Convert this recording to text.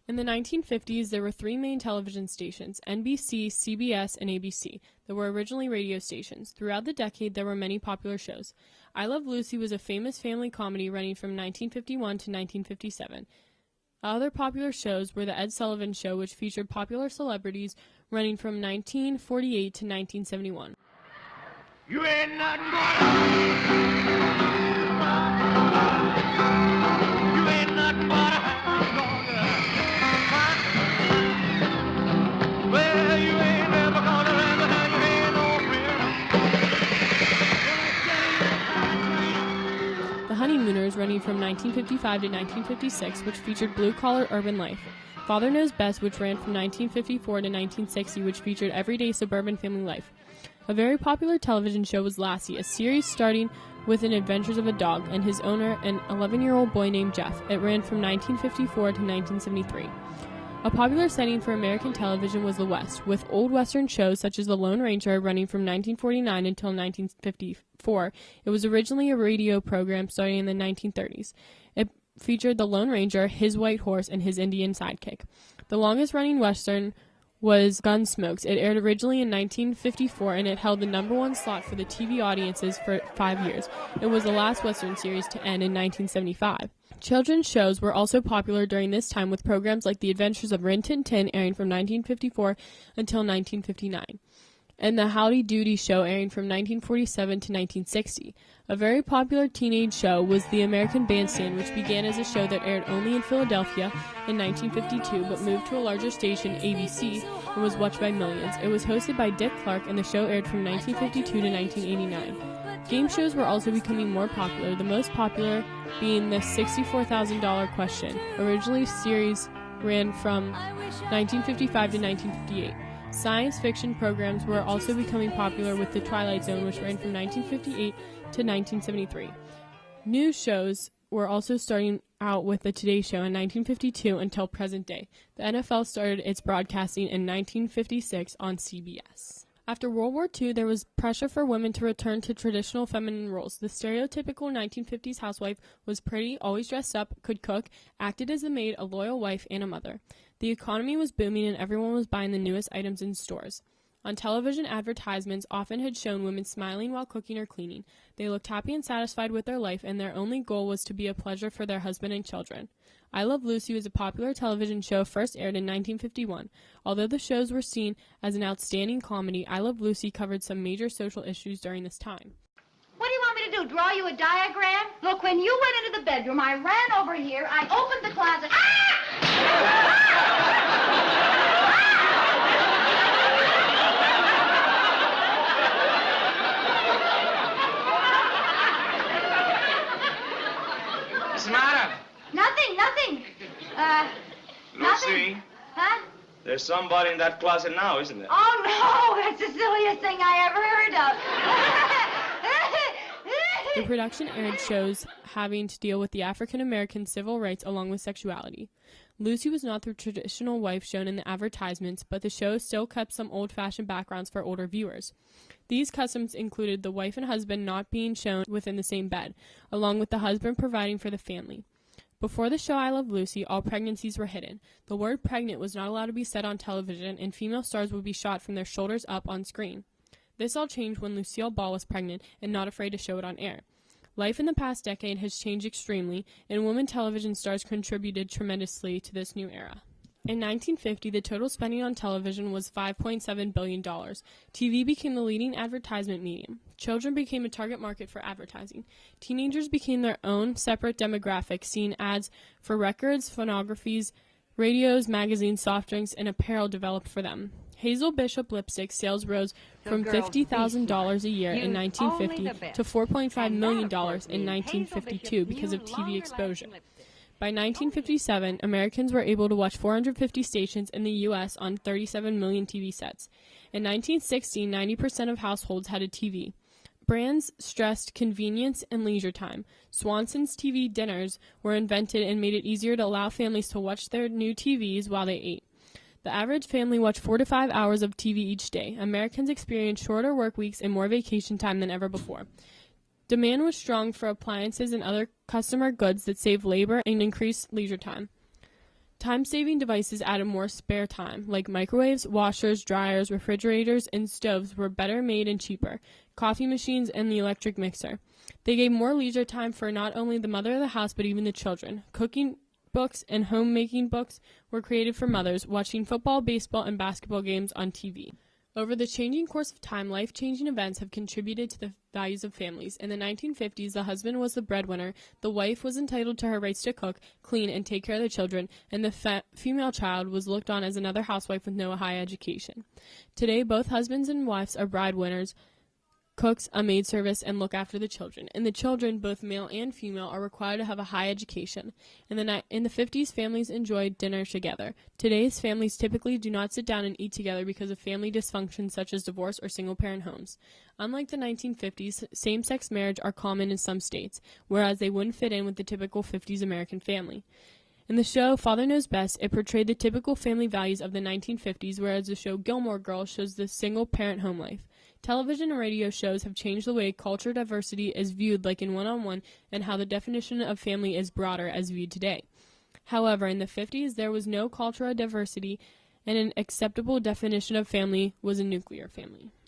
In the 1950s, there were three main television stations, NBC, CBS, and ABC, that were originally radio stations. Throughout the decade, there were many popular shows. I Love Lucy was a famous family comedy running from 1951 to 1957. Other popular shows were The Ed Sullivan Show, which featured popular celebrities, running from 1948 to 1971. You ain't nothing but you ain't nothing but a hound dog. Well, you ain't never gonna learn that you ain't no friend. The Honeymooners, running from 1955 to 1956, which featured blue-collar urban life. Father Knows Best, which ran from 1954 to 1960, which featured everyday suburban family life. A very popular television show was Lassie, a series starting with an adventures of a dog and his owner, an 11-year-old boy named Jeff. It ran from 1954 to 1973. A popular setting for American television was the West, with old Western shows such as The Lone Ranger running from 1949 until 1954. It was originally a radio program starting in the 1930s. It featured the Lone Ranger, his white horse, and his Indian sidekick. The longest-running Western was Gunsmokes. It aired originally in 1954, and it held the #1 slot for the TV audiences for 5 years. It was the last Western series to end in 1975. Children's shows were also popular during this time, with programs like The Adventures of Rin Tin Tin airing from 1954 until 1959, and The Howdy Doody Show airing from 1947 to 1960. A very popular teenage show was The American Bandstand, which began as a show that aired only in Philadelphia in 1952, but moved to a larger station, ABC, and was watched by millions. It was hosted by Dick Clark, and the show aired from 1952 to 1989. Game shows were also becoming more popular, the most popular being the $64,000 Question. Originally, series ran from 1955 to 1958. Science fiction programs were also becoming popular, with The Twilight Zone, which ran from 1958 to 1973. News shows were also starting out with The Today Show in 1952 until present day. The NFL started its broadcasting in 1956 on CBS. After World War II, there was pressure for women to return to traditional feminine roles. The stereotypical 1950s housewife was pretty, always dressed up, could cook, acted as a maid, a loyal wife, and a mother. The economy was booming, and everyone was buying the newest items in stores. On television, advertisements often had shown women smiling while cooking or cleaning. They looked happy and satisfied with their life, and their only goal was to be a pleasure for their husband and children. I Love Lucy was a popular television show first aired in 1951. Although the shows were seen as an outstanding comedy, I Love Lucy covered some major social issues during this time. What do you want me to do, draw you a diagram? Look, when you went into the bedroom, I ran over here, I opened the closet. What's the matter? Nothing. Lucy? Nothing. Huh? There's somebody in that closet now, isn't there? Oh, no, that's the silliest thing I ever heard of. The production aired shows having to deal with the African American civil rights along with sexuality. Lucy was not the traditional wife shown in the advertisements, but the show still kept some old-fashioned backgrounds for older viewers. These customs included the wife and husband not being shown within the same bed, along with the husband providing for the family. Before the show I Love Lucy, all pregnancies were hidden. The word pregnant was not allowed to be said on television, and female stars would be shot from their shoulders up on screen. This all changed when Lucille Ball was pregnant and not afraid to show it on air. Life in the past decade has changed extremely, and women television stars contributed tremendously to this new era. In 1950, the total spending on television was $5.7 billion. TV became the leading advertisement medium. Children became a target market for advertising. Teenagers became their own separate demographic, seeing ads for records, phonographies, radios, magazines, soft drinks, and apparel developed for them. Hazel Bishop lipstick sales rose from $50,000 a year in 1950 to $4.5 million in 1952 because of TV exposure. By 1957, Americans were able to watch 450 stations in the U.S. on 37 million TV sets. In 1960, 90% of households had a TV. Brands stressed convenience and leisure time. Swanson's TV dinners were invented and made it easier to allow families to watch their new TVs while they ate. The average family watched 4 to 5 hours of TV each day. Americans experienced shorter work weeks and more vacation time than ever before. Demand was strong for appliances and other customer goods that saved labor and increased leisure time. Time-saving devices added more spare time, like microwaves, washers, dryers, refrigerators, and stoves were better made and cheaper, coffee machines, and the electric mixer. They gave more leisure time for not only the mother of the house, but even the children. Cooking books and homemaking books were created for mothers, watching football, baseball, and basketball games on TV. Over the changing course of time, life-changing events have contributed to the values of families. In the 1950s, the husband was the breadwinner, the wife was entitled to her rights to cook, clean, and take care of the children, and the female child was looked on as another housewife with no high education. Today, both husbands and wives are breadwinners, cooks, a maid service, and look after the children. And the children, both male and female, are required to have a high education. In the 50s, families enjoyed dinner together. Today's families typically do not sit down and eat together because of family dysfunction such as divorce or single-parent homes. Unlike the 1950s, same-sex marriage are common in some states, whereas they wouldn't fit in with the typical 50s American family. In the show Father Knows Best, it portrayed the typical family values of the 1950s, whereas the show Gilmore Girls shows the single-parent home life. Television and radio shows have changed the way culture diversity is viewed, like in One-on-One, and how the definition of family is broader as viewed today. However, in the 50s, there was no cultural diversity, and an acceptable definition of family was a nuclear family.